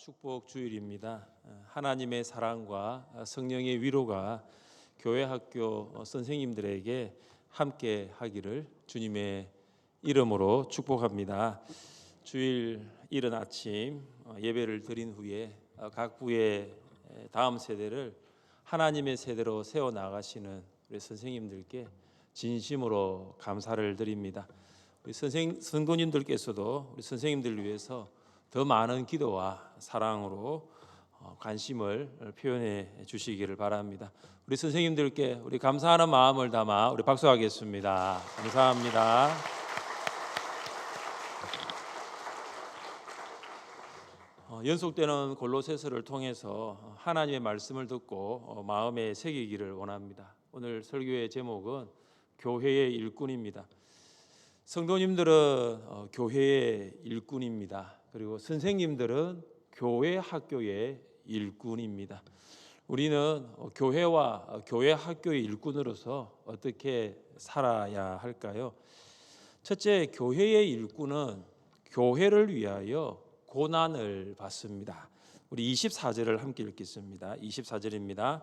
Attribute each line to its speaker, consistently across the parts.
Speaker 1: 축복 주일입니다. 하나님의 사랑과 성령의 위로가 교회 학교 선생님들에게 함께 하기를 주님의 이름으로 축복합니다. 주일 이른 아침 예배를 드린 후에 각 부의 다음 세대를 하나님의 세대로 세워 나가시는 우리 선생님들께 진심으로 감사를 드립니다. 우리 성도님들께서도 우리 선생님들을 위해서 더 많은 기도와 사랑으로 관심을 표현해 주시기를 바랍니다. 우리 선생님들께 우리 감사하는 마음을 담아 우리 박수하겠습니다. 감사합니다. 연속되는 골로새서를 통해서 하나님의 말씀을 듣고 마음에 새기기를 원합니다. 오늘 설교의 제목은 교회의 일꾼입니다. 성도님들은 교회의 일꾼입니다. 그리고 선생님들은 교회 학교의 일꾼입니다. 우리는 교회와 교회 학교의 일꾼으로서 어떻게 살아야 할까요? 첫째, 교회의 일꾼은 교회를 위하여 고난을 받습니다. 우리 24절을 함께 읽겠습니다. 24절입니다.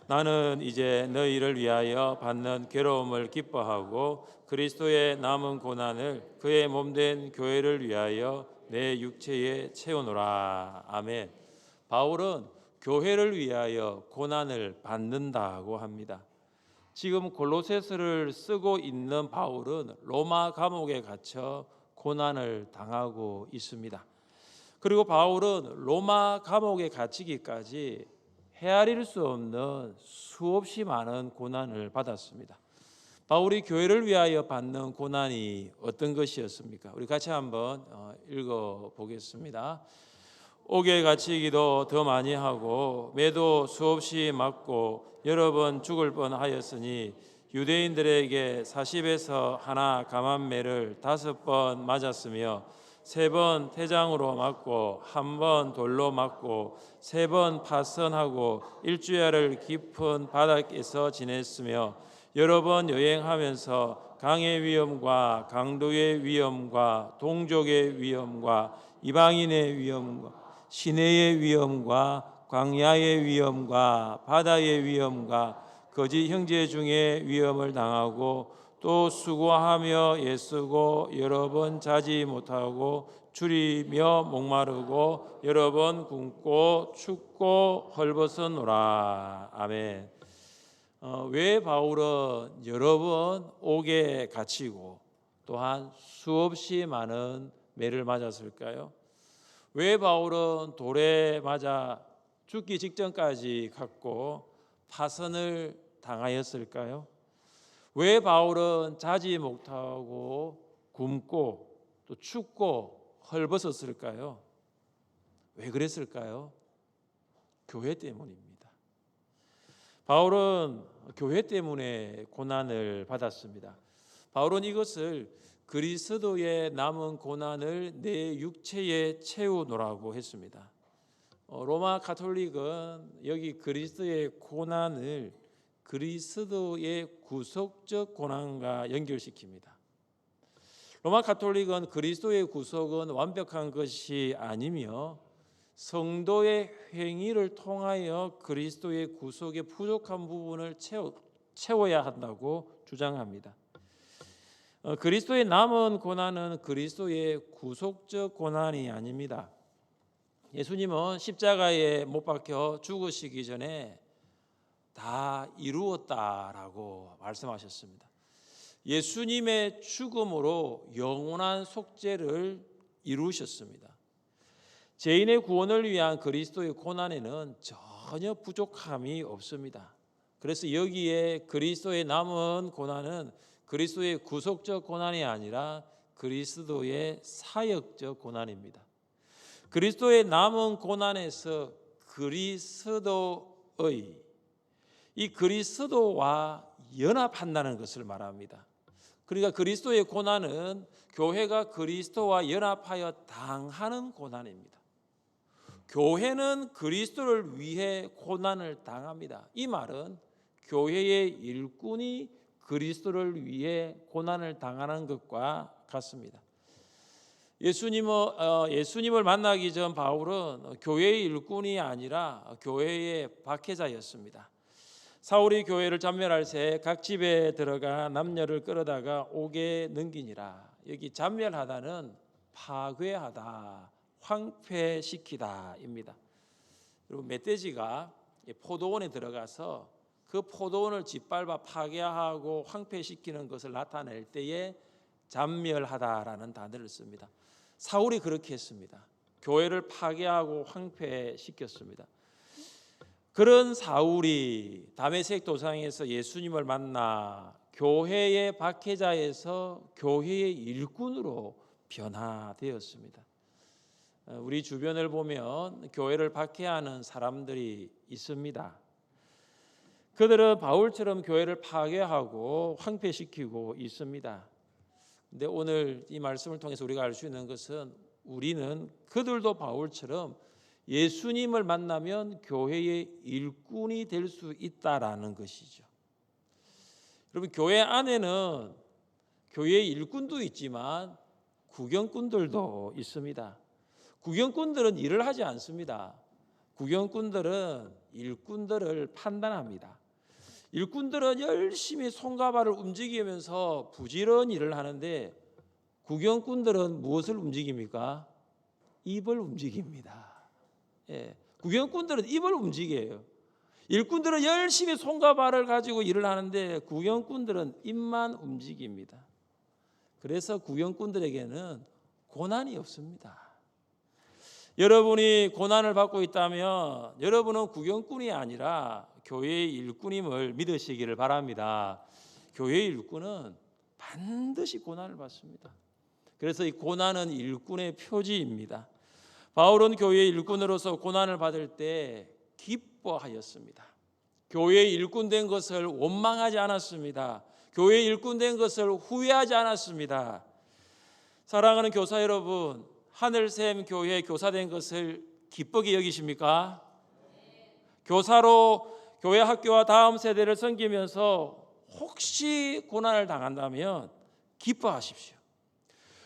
Speaker 1: 나는 이제 너희를 위하여 받는 괴로움을 기뻐하고 그리스도의 남은 고난을 그의 몸된 교회를 위하여 내 육체에 채우노라. 아멘. 바울은 교회를 위하여 고난을 받는다고 합니다. 지금 골로새서를 쓰고 있는 바울은 로마 감옥에 갇혀 고난을 당하고 있습니다. 그리고 바울은 로마 감옥에 갇히기까지 헤아릴 수 없는 수없이 많은 고난을 받았습니다. 바울이 교회를 위하여 받는 고난이 어떤 것이었습니까? 우리 같이 한번 읽어보겠습니다. 옥에 갇히기도 더 많이 하고 매도 수없이 맞고 여러 번 죽을 뻔하였으니 유대인들에게 40에서 하나 감한매를 5번 맞았으며 3번 태장으로 맞고 1번 돌로 맞고 3번 파선하고 일주야를 깊은 바닥에서 지냈으며 여러 번 여행하면서 강의 위험과 강도의 위험과 동족의 위험과 이방인의 위험과 시내의 위험과 광야의 위험과 바다의 위험과 거짓 형제 중에 위험을 당하고 또 수고하며 애쓰고 여러 번 자지 못하고 줄이며 목마르고 여러 번 굶고 춥고 헐벗었노라. 아멘. 왜 바울은 여러 번 옥에 갇히고 또한 수없이 많은 매를 맞았을까요? 왜 바울은 돌에 맞아 죽기 직전까지 갔고 파선을 당하였을까요? 왜 바울은 자지 못하고 굶고 또 춥고 헐벗었을까요? 왜 그랬을까요? 교회 때문입니다. 바울은 교회 때문에 고난을 받았습니다. 바울은 이것을 그리스도의 남은 고난을 내 육체에 채우노라고 했습니다. 로마 가톨릭은 여기 그리스도의 고난을 그리스도의 구속적 고난과 연결시킵니다. 로마 가톨릭은 그리스도의 구속은 완벽한 것이 아니며 성도의 행위를 통하여 그리스도의 구속의 부족한 부분을 채워야 한다고 주장합니다. 그리스도의 남은 고난은 그리스도의 구속적 고난이 아닙니다. 예수님은 십자가에 못 박혀 죽으시기 전에 다 이루었다라고 말씀하셨습니다. 예수님의 죽음으로 영원한 속죄를 이루셨습니다. 죄인의 구원을 위한 그리스도의 고난에는 전혀 부족함이 없습니다. 그래서 여기에 그리스도의 남은 고난은 그리스도의 구속적 고난이 아니라 그리스도의 사역적 고난입니다. 그리스도의 남은 고난에서 그리스도의 이 그리스도와 연합한다는 것을 말합니다. 그러니까 그리스도의 고난은 교회가 그리스도와 연합하여 당하는 고난입니다. 교회는 그리스도를 위해 고난을 당합니다. 이 말은 교회의 일꾼이 그리스도를 위해 고난을 당하는 것과 같습니다. 예수님을 만나기 전 바울은 교회의 일꾼이 아니라 교회의 박해자였습니다. 사울이 교회를 잔멸할 새 각 집에 들어가 남녀를 끌어다가 옥에 넘기니라. 여기 잔멸하다는 파괴하다, 황폐시키다입니다. 그리고 멧돼지가 포도원에 들어가서 그 포도원을 짓밟아 파괴하고 황폐시키는 것을 나타낼 때에 잔멸하다라는 단어를 씁니다. 사울이 그렇게 했습니다. 교회를 파괴하고 황폐시켰습니다. 그런 사울이 다메섹 도상에서 예수님을 만나 교회의 박해자에서 교회의 일꾼으로 변화되었습니다. 우리 주변을 보면 교회를 박해하는 사람들이 있습니다. 그들은 바울처럼 교회를 파괴하고 황폐시키고 있습니다. 근데 오늘 이 말씀을 통해서 우리가 알 수 있는 것은 우리는 그들도 바울처럼 예수님을 만나면 교회의 일꾼이 될 수 있다라는 것이죠. 여러분, 교회 안에는 교회의 일꾼도 있지만 구경꾼들도 있습니다. 구경꾼들은 일을 하지 않습니다. 구경꾼들은 일꾼들을 판단합니다. 일꾼들은 열심히 손과 발을 움직이면서 부지런히 일을 하는데 구경꾼들은 무엇을 움직입니까? 입을 움직입니다. 구경꾼들은 입을 움직여요. 일꾼들은 열심히 손과 발을 가지고 일을 하는데 구경꾼들은 입만 움직입니다. 그래서 구경꾼들에게는 고난이 없습니다. 여러분이 고난을 받고 있다면 여러분은 구경꾼이 아니라 교회의 일꾼임을 믿으시기를 바랍니다. 교회의 일꾼은 반드시 고난을 받습니다. 그래서 이 고난은 일꾼의 표지입니다. 바울은 교회의 일꾼으로서 고난을 받을 때 기뻐하였습니다. 교회의 일꾼 된 것을 원망하지 않았습니다. 교회의 일꾼 된 것을 후회하지 않았습니다. 사랑하는 교사 여러분, 하늘샘 교회 교사 된 것을 기쁘게 여기십니까? 교사로 교회 학교와 다음 세대를 섬기면서 혹시 고난을 당한다면 기뻐하십시오.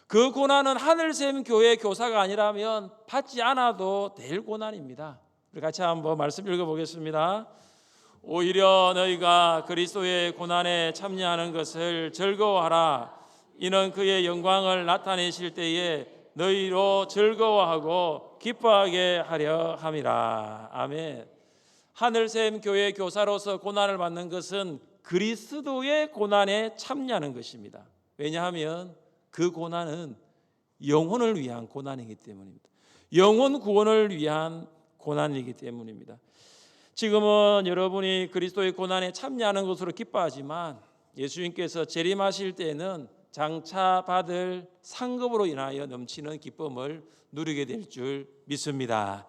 Speaker 1: 그 고난은 하늘샘 교회 교사가 아니라면 받지 않아도 될 고난입니다. 우리 같이 한번 말씀 읽어보겠습니다. 오히려 너희가 그리스도의 고난에 참여하는 것을 즐거워하라. 이는 그의 영광을 나타내실 때에 너희로 즐거워하고 기뻐하게 하려 함이라. 아멘. 하늘샘 교회 교사로서 고난을 받는 것은 그리스도의 고난에 참여하는 것입니다. 왜냐하면 그 고난은 영혼을 위한 고난이기 때문입니다. 영혼 구원을 위한 고난이기 때문입니다. 지금은 여러분이 그리스도의 고난에 참여하는 것으로 기뻐하지만 예수님께서 재림하실 때는 장차 받을 상급으로 인하여 넘치는 기쁨을 누리게 될 줄 믿습니다.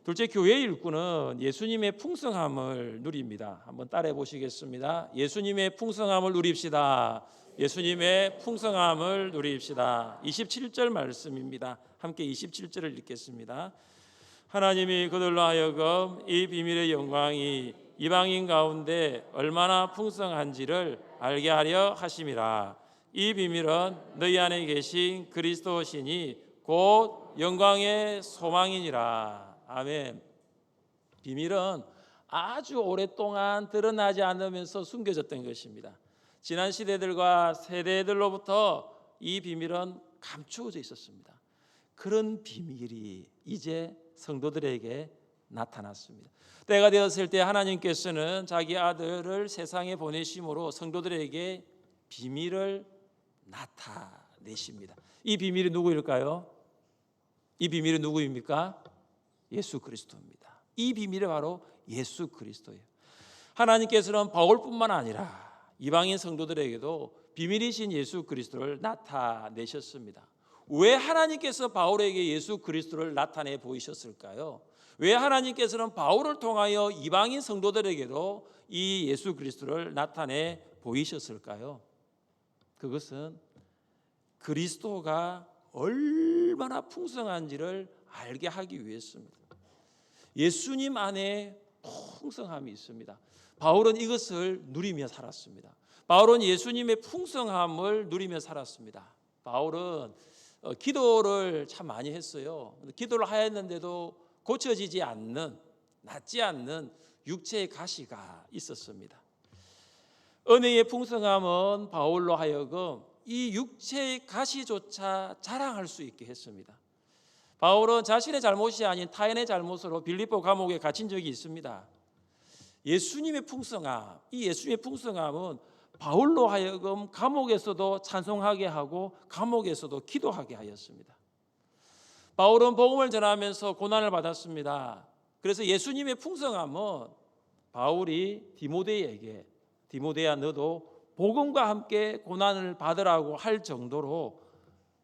Speaker 1: 둘째, 교회의 일꾼은 예수님의 풍성함을 누립니다. 한번 따라해 보시겠습니다. 예수님의 풍성함을 누립시다. 예수님의 풍성함을 누립시다. 27절 말씀입니다. 함께 27절을 읽겠습니다. 하나님이 그들로 하여금 이 비밀의 영광이 이방인 가운데 얼마나 풍성한지를 알게 하려 하심이라. 이 비밀은 너희 안에 계신 그리스도시니 곧 영광의 소망이니라. 아멘. 비밀은 아주 오랫동안 드러나지 않으면서 숨겨졌던 것입니다. 지난 시대들과 세대들로부터 이 비밀은 감추어져 있었습니다. 그런 비밀이 이제 성도들에게 나타났습니다. 때가 되었을 때 하나님께서는 자기 아들을 세상에 보내심으로 성도들에게 비밀을 나타내십니다. 이 비밀이 누구일까요? 이 비밀이 누구입니까? 예수 그리스도입니다. 이 비밀이 바로 예수 그리스도예요. 하나님께서는 바울뿐만 아니라 이방인 성도들에게도 비밀이신 예수 그리스도를 나타내셨습니다. 왜 하나님께서 바울에게 예수 그리스도를 나타내 보이셨을까요? 왜 하나님께서는 바울을 통하여 이방인 성도들에게도 이 예수 그리스도를 나타내 보이셨을까요? 그것은 그리스도가 얼마나 풍성한지를 알게 하기 위해서입니다. 예수님 안에 풍성함이 있습니다. 바울은 이것을 누리며 살았습니다. 바울은 예수님의 풍성함을 누리며 살았습니다. 바울은 기도를 참 많이 했어요. 기도를 하였는데도 고쳐지지 않는, 낫지 않는 육체의 가시가 있었습니다. 은혜의 풍성함은 바울로 하여금 이 육체의 가시조차 자랑할 수 있게 했습니다. 바울은 자신의 잘못이 아닌 타인의 잘못으로 빌립보 감옥에 갇힌 적이 있습니다. 예수님의 풍성함, 이 예수님의 풍성함은 바울로 하여금 감옥에서도 찬송하게 하고 감옥에서도 기도하게 하였습니다. 바울은 복음을 전하면서 고난을 받았습니다. 그래서 예수님의 풍성함은 바울이 디모데에게, 디모데야 너도 복음과 함께 고난을 받으라고 할 정도로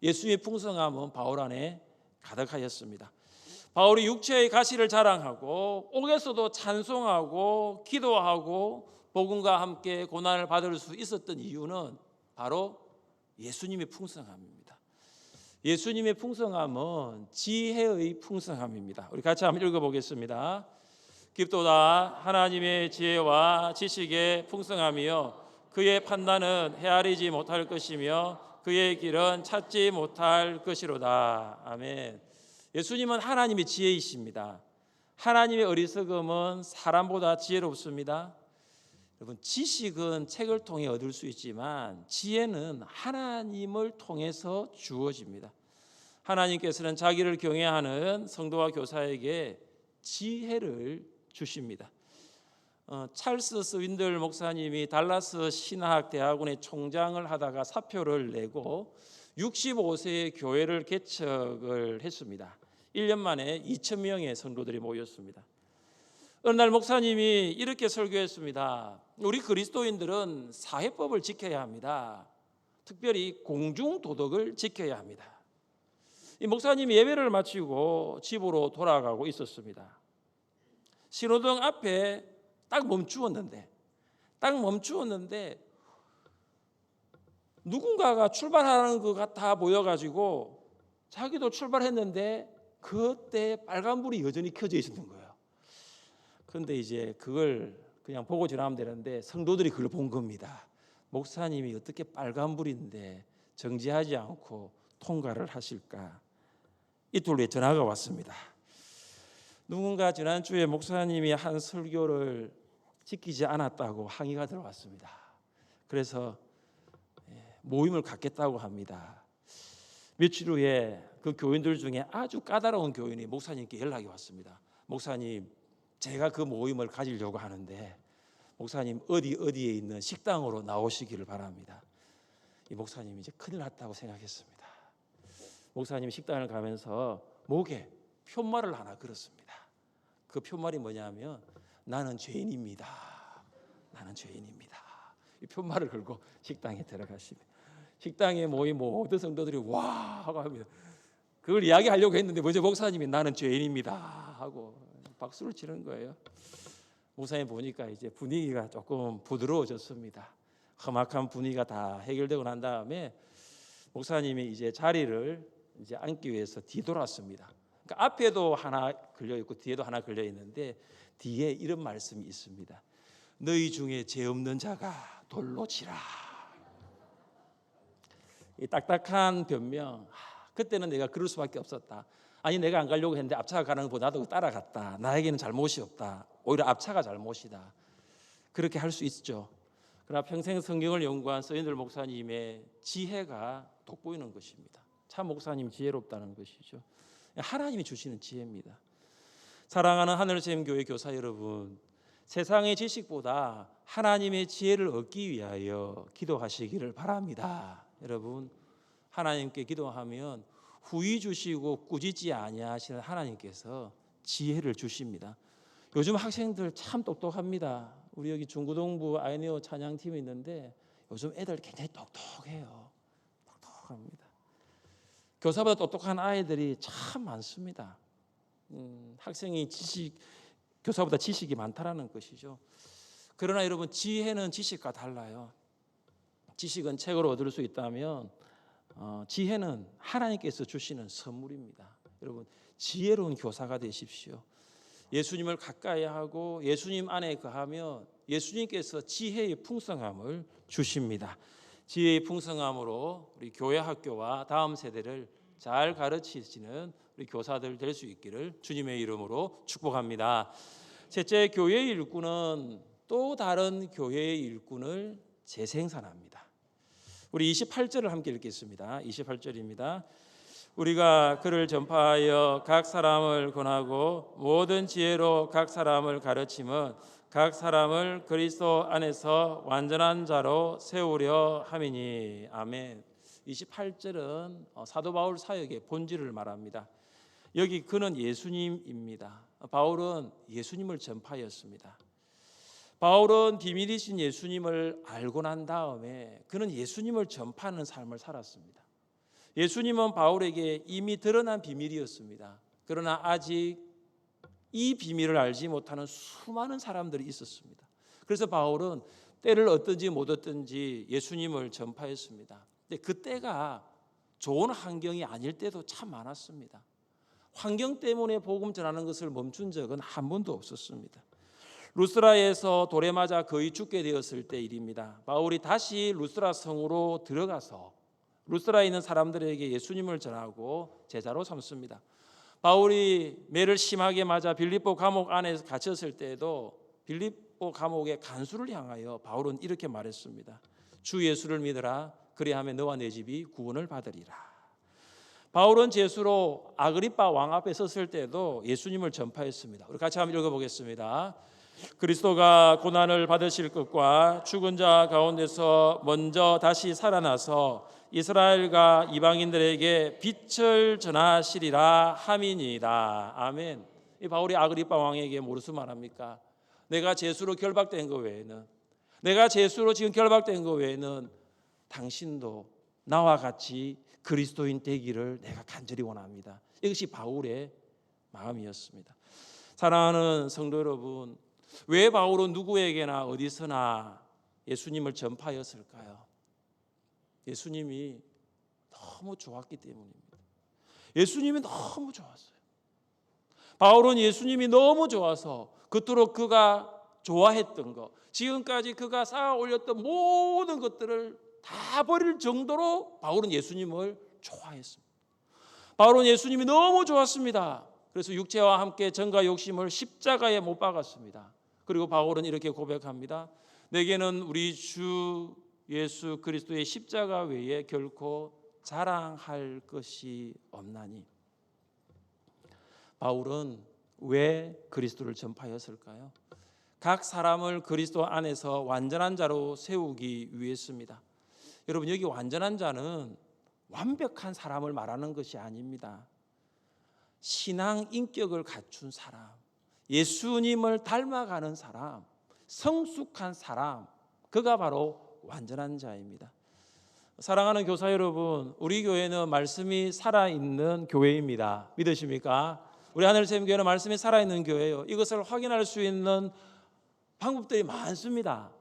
Speaker 1: 예수님의 풍성함은 바울 안에 가득하였습니다. 바울이 육체의 가시를 자랑하고 옥에서도 찬송하고 기도하고 복음과 함께 고난을 받을 수 있었던 이유는 바로 예수님의 풍성함입니다. 예수님의 풍성함은 지혜의 풍성함입니다. 우리 같이 한번 읽어보겠습니다. 깊도다 하나님의 지혜와 지식의 풍성함이요 그의 판단은 헤아리지 못할 것이며 그의 길은 찾지 못할 것이로다. 아멘. 예수님은 하나님의 지혜이십니다. 하나님의 어리석음은 사람보다 지혜롭습니다. 여러분, 지식은 책을 통해 얻을 수 있지만 지혜는 하나님을 통해서 주어집니다. 하나님께서는 자기를 경외하는 성도와 교사에게 지혜를 주십니다. 찰스 스윈들 목사님이 달라스 신학대학원의 총장을 하다가 사표를 내고 65세의 교회를 개척을 했습니다. 1년 만에 2,000명의 성도들이 모였습니다. 어느 날 목사님이 이렇게 설교했습니다. 우리 그리스도인들은 사회법을 지켜야 합니다. 특별히 공중도덕을 지켜야 합니다. 이 목사님이 예배를 마치고 집으로 돌아가고 있었습니다. 신호등 앞에 딱 멈추었는데 누군가가 출발하는 것 같아 보여가지고 자기도 출발했는데 그때 빨간불이 여전히 켜져 있었던 거예요. 그런데 이제 그걸 그냥 보고 지나면 되는데 성도들이 그걸 본 겁니다. 목사님이 어떻게 빨간불인데 정지하지 않고 통과를 하실까? 이틀 전화가 왔습니다. 누군가 지난주에 목사님이 한 설교를 지키지 않았다고 항의가 들어왔습니다. 그래서 모임을 갖겠다고 합니다. 며칠 후에 그 교인들 중에 아주 까다로운 교인이 목사님께 연락이 왔습니다. 목사님, 제가 그 모임을 가지려고 하는데 목사님 어디에 있는 식당으로 나오시기를 바랍니다. 이 목사님이 이제 큰일 났다고 생각했습니다. 목사님이 식당을 가면서 목에 표말을 하나 걸었습니다. 그 표말이 뭐냐면 나는 죄인입니다. 나는 죄인입니다. 이 표말을 걸고 식당에 들어가십니다. 식당에 모인 모든 성도들이 와 하고 합니다. 그걸 이야기하려고 했는데 먼저 목사님이 나는 죄인입니다 하고 박수를 치는 거예요. 목사님 보니까 이제 분위기가 조금 부드러워졌습니다. 험악한 분위기가 다 해결되고 난 다음에 목사님이 이제 자리를 이제 앉기 위해서 뒤돌았습니다. 그러니까 앞에도 하나 걸려 있고 뒤에도 하나 걸려 있는데 뒤에 이런 말씀이 있습니다. 너희 중에 죄 없는 자가 돌로 치라. 이 딱딱한 변명. 그때는 내가 그럴 수밖에 없었다. 아니 내가 안 가려고 했는데 앞차가 가는 거 보고 나도 따라갔다. 나에게는 잘못이 없다. 오히려 앞차가 잘못이다. 그렇게 할 수 있죠. 그러나 평생 성경을 연구한 서인들 목사님의 지혜가 돋보이는 것입니다. 참 목사님 지혜롭다는 것이죠. 하나님이 주시는 지혜입니다. 사랑하는 하늘샘교회 교사 여러분, 세상의 지식보다 하나님의 지혜를 얻기 위하여 기도하시기를 바랍니다. 여러분, 하나님께 기도하면 후히 주시고 꾸짖지 아니하시는 하나님께서 지혜를 주십니다. 요즘 학생들 참 똑똑합니다. 우리 여기 중고등부 아이네오 찬양팀이 있는데 요즘 애들 굉장히 똑똑해요. 똑똑합니다. 교사보다 똑똑한 아이들이 참 많습니다. 학생이 교사보다 지식이 많다라는 것이죠. 그러나 여러분, 지혜는 지식과 달라요. 지식은 책으로 얻을 수 있다면 지혜는 하나님께서 주시는 선물입니다. 여러분, 지혜로운 교사가 되십시오. 예수님을 가까이 하고 예수님 안에 거하면 예수님께서 지혜의 풍성함을 주십니다. 지혜의 풍성함으로 우리 교회 학교와 다음 세대를 잘 가르치시는 우리 교사들 될 수 있기를 주님의 이름으로 축복합니다. 셋째, 교회의 일꾼은 또 다른 교회의 일꾼을 재생산합니다. 우리 28절을 함께 읽겠습니다. 28절입니다. 우리가 그를 전파하여 각 사람을 권하고 모든 지혜로 각 사람을 가르침은 각 사람을 그리스도 안에서 완전한 자로 세우려 함이니. 아멘. 28절은 사도 바울 사역의 본질을 말합니다. 여기 그는 예수님입니다. 바울은 예수님을 전파하였습니다. 바울은 비밀이신 예수님을 알고 난 다음에 그는 예수님을 전파하는 삶을 살았습니다. 예수님은 바울에게 이미 드러난 비밀이었습니다. 그러나 아직 이 비밀을 알지 못하는 수많은 사람들이 있었습니다. 그래서 바울은 때를 얻든지 못 얻든지 예수님을 전파했습니다. 근데 그 때가 좋은 환경이 아닐 때도 참 많았습니다. 환경 때문에 복음 전하는 것을 멈춘 적은 한 번도 없었습니다. 루스라에서 돌에 맞아 거의 죽게 되었을 때 일입니다. 바울이 다시 루스라 성으로 들어가서 루스라에 있는 사람들에게 예수님을 전하고 제자로 삼습니다. 바울이 매를 심하게 맞아 빌립보 감옥 안에 갇혔을 때에도 빌립보 감옥의 간수를 향하여 바울은 이렇게 말했습니다. 주 예수를 믿으라. 그리하면 너와 내 집이 구원을 받으리라. 바울은 제수로 아그리빠 왕 앞에 섰을 때도 예수님을 전파했습니다. 우리 같이 한번 읽어보겠습니다. 그리스도가 고난을 받으실 것과 죽은 자 가운데서 먼저 다시 살아나서 이스라엘과 이방인들에게 빛을 전하시리라 함이니이다. 아멘. 이 바울이 아그리빠 왕에게 무엇을 말합니까? 내가 제수로 결박된 것 외에는, 내가 제수로 지금 결박된 것 외에는 당신도 나와 같이 그리스도인 되기를 내가 간절히 원합니다. 이것이 바울의 마음이었습니다. 사랑하는 성도 여러분, 왜 바울은 누구에게나 어디서나 예수님을 전파하였을까요? 예수님이 너무 좋았기 때문입니다. 예수님이 너무 좋았어요. 바울은 예수님이 너무 좋아서 그토록 그가 좋아했던 것, 지금까지 그가 쌓아 올렸던 모든 것들을 다 버릴 정도로 바울은 예수님을 좋아했습니다. 바울은 예수님이 너무 좋았습니다. 그래서 육체와 함께 정과 욕심을 십자가에 못 박았습니다. 그리고 바울은 이렇게 고백합니다. 내게는 우리 주 예수 그리스도의 십자가 외에 결코 자랑할 것이 없나니. 바울은 왜 그리스도를 전파했을까요? 각 사람을 그리스도 안에서 완전한 자로 세우기 위해서입니다. 여러분, 여기 완전한 자는 완벽한 사람을 말하는 것이 아닙니다. 신앙 인격을 갖춘 사람, 예수님을 닮아가는 사람, 성숙한 사람, 그가 바로 완전한 자입니다. 사랑하는 교사 여러분, 우리 교회는 말씀이 살아있는 교회입니다. 믿으십니까? 우리 하늘샘교회는 말씀이 살아있는 교회예요. 이것을 확인할 수 있는 방법들이 많습니다.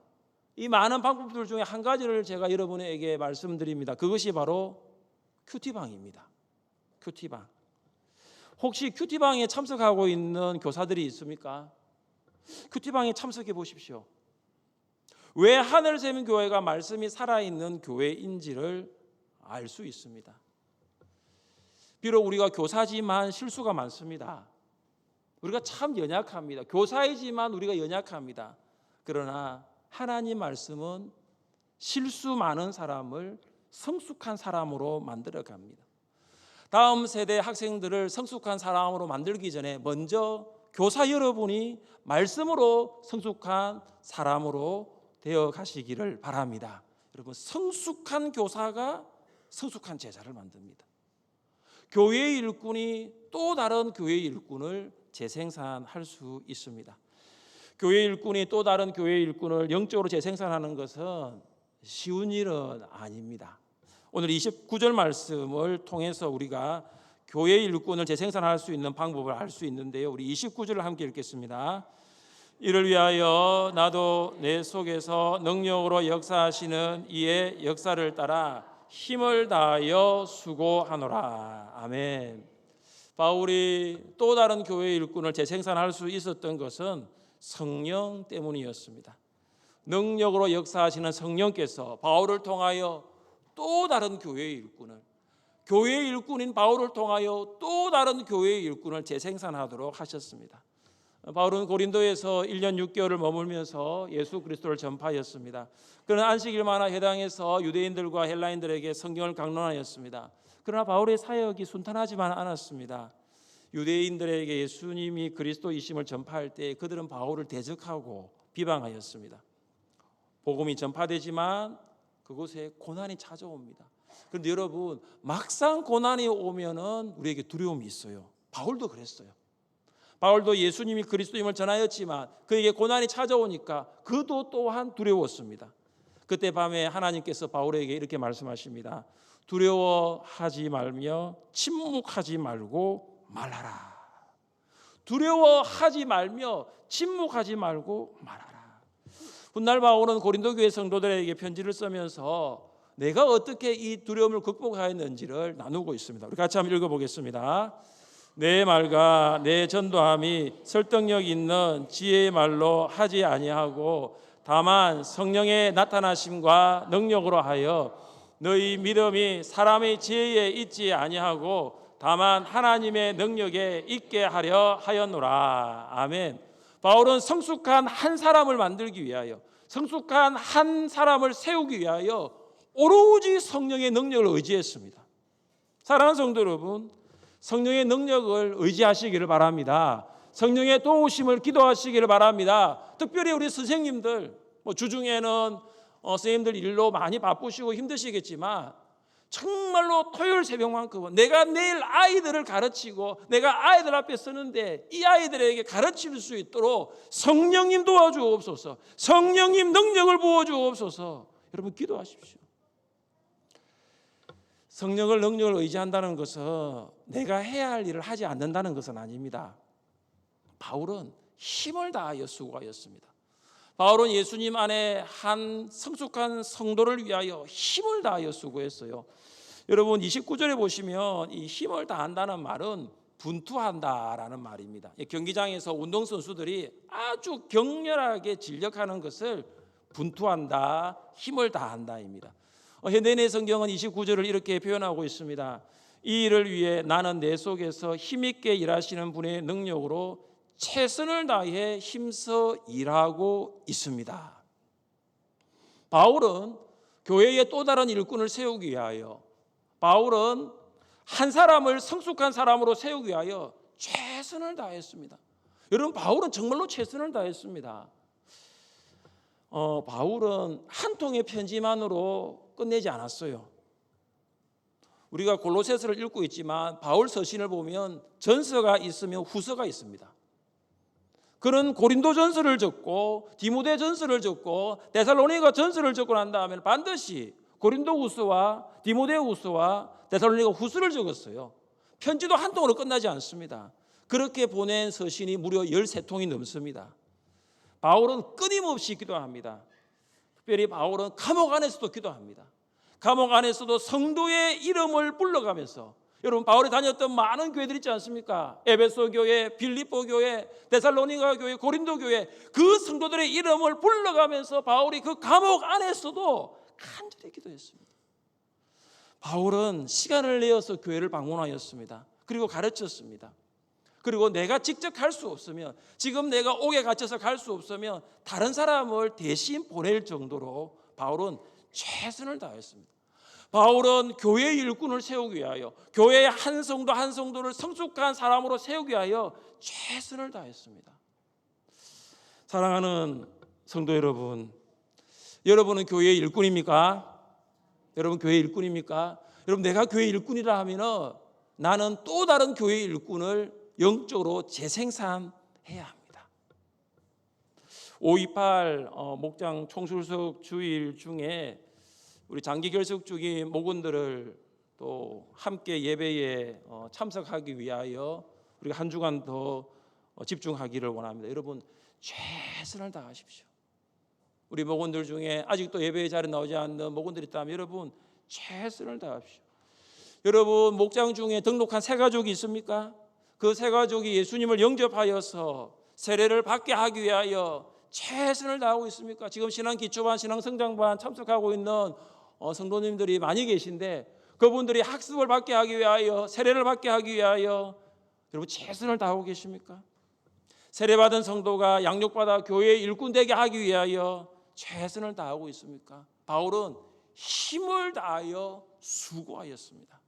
Speaker 1: 이 많은 방법들 중에 한 가지를 제가 여러분에게 말씀드립니다. 그것이 바로 큐티방입니다. 큐티방. 혹시 큐티방에 참석하고 있는 교사들이 있습니까? 큐티방에 참석해 보십시오. 왜 하늘샘교회가 말씀이 살아있는 교회인지를 알 수 있습니다. 비록 우리가 교사지만 실수가 많습니다. 우리가 참 연약합니다. 교사이지만 우리가 연약합니다. 그러나 하나님 말씀은 실수 많은 사람을 성숙한 사람으로 만들어 갑니다. 다음 세대 학생들을 성숙한 사람으로 만들기 전에 먼저 교사 여러분이 말씀으로 성숙한 사람으로 되어 가시기를 바랍니다. 여러분, 성숙한 교사가 성숙한 제자를 만듭니다. 교회의 일꾼이 또 다른 교회의 일꾼을 재생산할 수 있습니다. 교회의 일꾼이 또 다른 교회의 일꾼을 영적으로 재생산하는 것은 쉬운 일은 아닙니다. 오늘 29절 말씀을 통해서 우리가 교회의 일꾼을 재생산할 수 있는 방법을 알 수 있는데요. 우리 29절을 함께 읽겠습니다. 이를 위하여 나도 내 속에서 능력으로 역사하시는 이의 역사를 따라 힘을 다하여 수고하노라. 아멘. 바울이 또 다른 교회의 일꾼을 재생산할 수 있었던 것은 성령 때문이었습니다. 능력으로 역사하시는 성령께서 바울을 통하여 또 다른 교회의 일꾼을, 교회의 일꾼인 바울을 통하여 또 다른 교회의 일꾼을 재생산하도록 하셨습니다. 바울은 고린도에서 1년 6개월을 머물면서 예수 그리스도를 전파하였습니다. 그는 안식일마다 해당해서 유대인들과 헬라인들에게 성경을 강론하였습니다. 그러나 바울의 사역이 순탄하지만 않았습니다. 유대인들에게 예수님이 그리스도이심을 전파할 때 그들은 바울을 대적하고 비방하였습니다. 복음이 전파되지만 그곳에 고난이 찾아옵니다. 그런데 여러분, 막상 고난이 오면은 우리에게 두려움이 있어요. 바울도 그랬어요. 바울도 예수님이 그리스도임을 전하였지만 그에게 고난이 찾아오니까 그도 또한 두려웠습니다. 그때 밤에 하나님께서 바울에게 이렇게 말씀하십니다. 두려워하지 말며 침묵하지 말고 말하라. 두려워하지 말며 침묵하지 말고 말하라. 훗날 바울은 고린도 교회 성도들에게 편지를 쓰면서 내가 어떻게 이 두려움을 극복하였는지를 나누고 있습니다. 우리 같이 한번 읽어보겠습니다. 내 말과 내 전도함이 설득력 있는 지혜의 말로 하지 아니하고 다만 성령의 나타나심과 능력으로 하여 너희 믿음이 사람의 지혜에 있지 아니하고 다만 하나님의 능력에 있게 하려 하였노라. 아멘. 바울은 성숙한 한 사람을 만들기 위하여, 성숙한 한 사람을 세우기 위하여 오로지 성령의 능력을 의지했습니다. 사랑하는 성도 여러분, 성령의 능력을 의지하시기를 바랍니다. 성령의 도우심을 기도하시기를 바랍니다. 특별히 우리 선생님들, 주중에는 선생님들 일로 많이 바쁘시고 힘드시겠지만 정말로 토요일 새벽만큼은 내가 내일 아이들을 가르치고 내가 아이들 앞에 서는데 이 아이들에게 가르칠 수 있도록 성령님 도와주옵소서, 성령님 능력을 부어주옵소서. 여러분 기도하십시오. 성령을 능력을 의지한다는 것은 내가 해야 할 일을 하지 않는다는 것은 아닙니다. 바울은 힘을 다하여 수고하였습니다. 바울은 예수님 안에 한 성숙한 성도를 위하여 힘을 다하여 수고했어요. 여러분 29절에 보시면 이 힘을 다한다는 말은 분투한다라는 말입니다. 경기장에서 운동선수들이 아주 격렬하게 진력하는 것을 분투한다, 힘을 다한다입니다. 현대인의 성경은 29절을 이렇게 표현하고 있습니다. 이 일을 위해 나는 내 속에서 힘있게 일하시는 분의 능력으로 최선을 다해 힘써 일하고 있습니다. 바울은 교회의 또 다른 일꾼을 세우기 위하여, 바울은 한 사람을 성숙한 사람으로 세우기 위하여 최선을 다했습니다. 여러분, 바울은 정말로 최선을 다했습니다. 바울은 한 통의 편지만으로 끝내지 않았어요. 우리가 골로새서를 읽고 있지만 바울 서신을 보면 전서가 있으면 후서가 있습니다. 그는 고린도 전서를 적고 디모데 전서를 적고 데살로니가 전서를 적고 난 다음에 반드시 고린도 후서와 디모데 후서와 데살로니가 후서를 적었어요. 편지도 한 통으로 끝나지 않습니다. 그렇게 보낸 서신이 무려 13통이 넘습니다. 바울은 끊임없이 기도합니다. 특별히 바울은 감옥 안에서도 기도합니다. 감옥 안에서도 성도의 이름을 불러가면서, 여러분 바울이 다녔던 많은 교회들 있지 않습니까? 에베소 교회, 빌립보 교회, 데살로니가 교회, 고린도 교회, 그 성도들의 이름을 불러가면서 바울이 그 감옥 안에서도 간절히 기도했습니다. 바울은 시간을 내어서 교회를 방문하였습니다. 그리고 가르쳤습니다. 그리고 내가 직접 갈 수 없으면, 지금 내가 옥에 갇혀서 갈 수 없으면 다른 사람을 대신 보낼 정도로 바울은 최선을 다했습니다. 바울은 교회의 일꾼을 세우기 위하여, 교회의 한 성도 한 성도를 성숙한 사람으로 세우기 위하여 최선을 다했습니다. 사랑하는 성도 여러분, 여러분은 교회의 일꾼입니까? 여러분 교회의 일꾼입니까? 여러분 내가 교회의 일꾼이라 하면 나는 또 다른 교회의 일꾼을 영적으로 재생산해야 합니다. 528 목장 총술석 주일 중에 우리 장기 결석 중인 목원들을 또 함께 예배에 참석하기 위하여 우리가 한 주간 더 집중하기를 원합니다. 여러분 최선을 다하십시오. 우리 목원들 중에 아직도 예배의 자리에 나오지 않는 목원들이 있다면 여러분 최선을 다하십시오. 여러분 목장 중에 등록한 새 가족이 있습니까? 그 새 가족이 예수님을 영접하여서 세례를 받게 하기 위하여 최선을 다하고 있습니까? 지금 신앙 기초반, 신앙 성장반 참석하고 있는 성도님들이 많이 계신데 그분들이 학습을 받게 하기 위하여, 세례를 받게 하기 위하여 여러분 최선을 다하고 계십니까? 세례받은 성도가 양육받아 교회의 일꾼 되게 하기 위하여 최선을 다하고 있습니까? 바울은 힘을 다하여 수고하였습니다.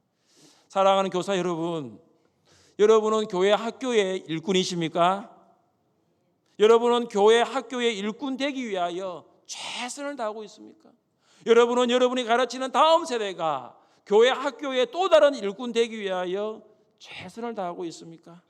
Speaker 1: 사랑하는 교사 여러분, 여러분은 교회 학교의 일꾼이십니까? 여러분은 교회 학교의 일꾼 되기 위하여 최선을 다하고 있습니까? 여러분은 여러분이 가르치는 다음 세대가 교회 학교의 또 다른 일꾼 되기 위하여 최선을 다하고 있습니까?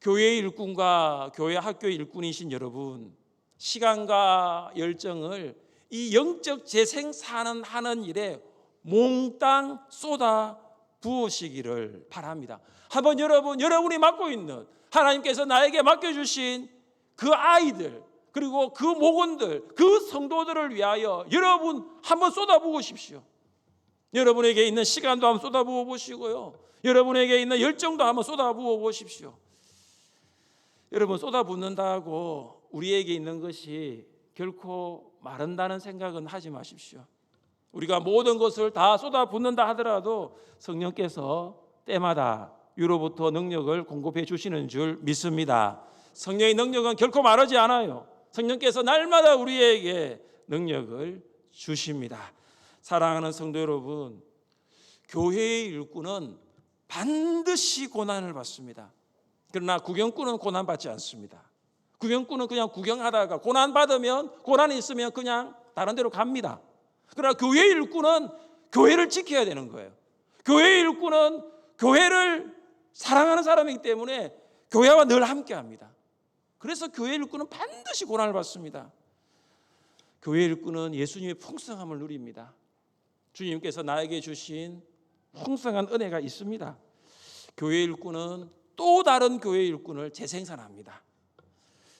Speaker 1: 교회의 일꾼과 교회 학교의 일꾼이신 여러분, 시간과 열정을 이 영적 재생산을 하는 일에 몽땅 쏟아 부으시기를 바랍니다. 한번 여러분이 맡고 있는, 하나님께서 나에게 맡겨주신 그 아이들, 그리고 그 목원들, 그 성도들을 위하여 여러분 한번 쏟아부으십시오. 여러분에게 있는 시간도 한번 쏟아부어 보시고요, 여러분에게 있는 열정도 한번 쏟아부어 보십시오. 여러분, 쏟아붓는다고 우리에게 있는 것이 결코 마른다는 생각은 하지 마십시오. 우리가 모든 것을 다 쏟아붓는다 하더라도 성령께서 때마다 위로부터 능력을 공급해 주시는 줄 믿습니다. 성령의 능력은 결코 마르지 않아요. 성령께서 날마다 우리에게 능력을 주십니다. 사랑하는 성도 여러분, 교회의 일꾼은 반드시 고난을 받습니다. 그러나 구경꾼은 고난받지 않습니다. 구경꾼은 그냥 구경하다가 고난이 있으면 그냥 다른 데로 갑니다. 그러나 교회의 일꾼은 교회를 지켜야 되는 거예요. 교회의 일꾼은 교회를 사랑하는 사람이기 때문에 교회와 늘 함께합니다. 그래서 교회의 일꾼은 반드시 고난을 받습니다. 교회의 일꾼은 예수님의 풍성함을 누립니다. 주님께서 나에게 주신 풍성한 은혜가 있습니다. 교회의 일꾼은 또 다른 교회의 일꾼을 재생산합니다.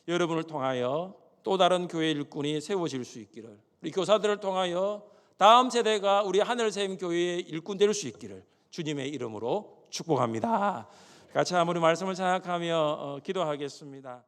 Speaker 1: 여러분을 통하여 또 다른 교회의 일꾼이 세워질 수 있기를, 우리 교사들을 통하여 다음 세대가 우리 하늘샘 교회의 일꾼 될 수 있기를 주님의 이름으로 축복합니다. 같이 한번 말씀을 생각하며 기도하겠습니다.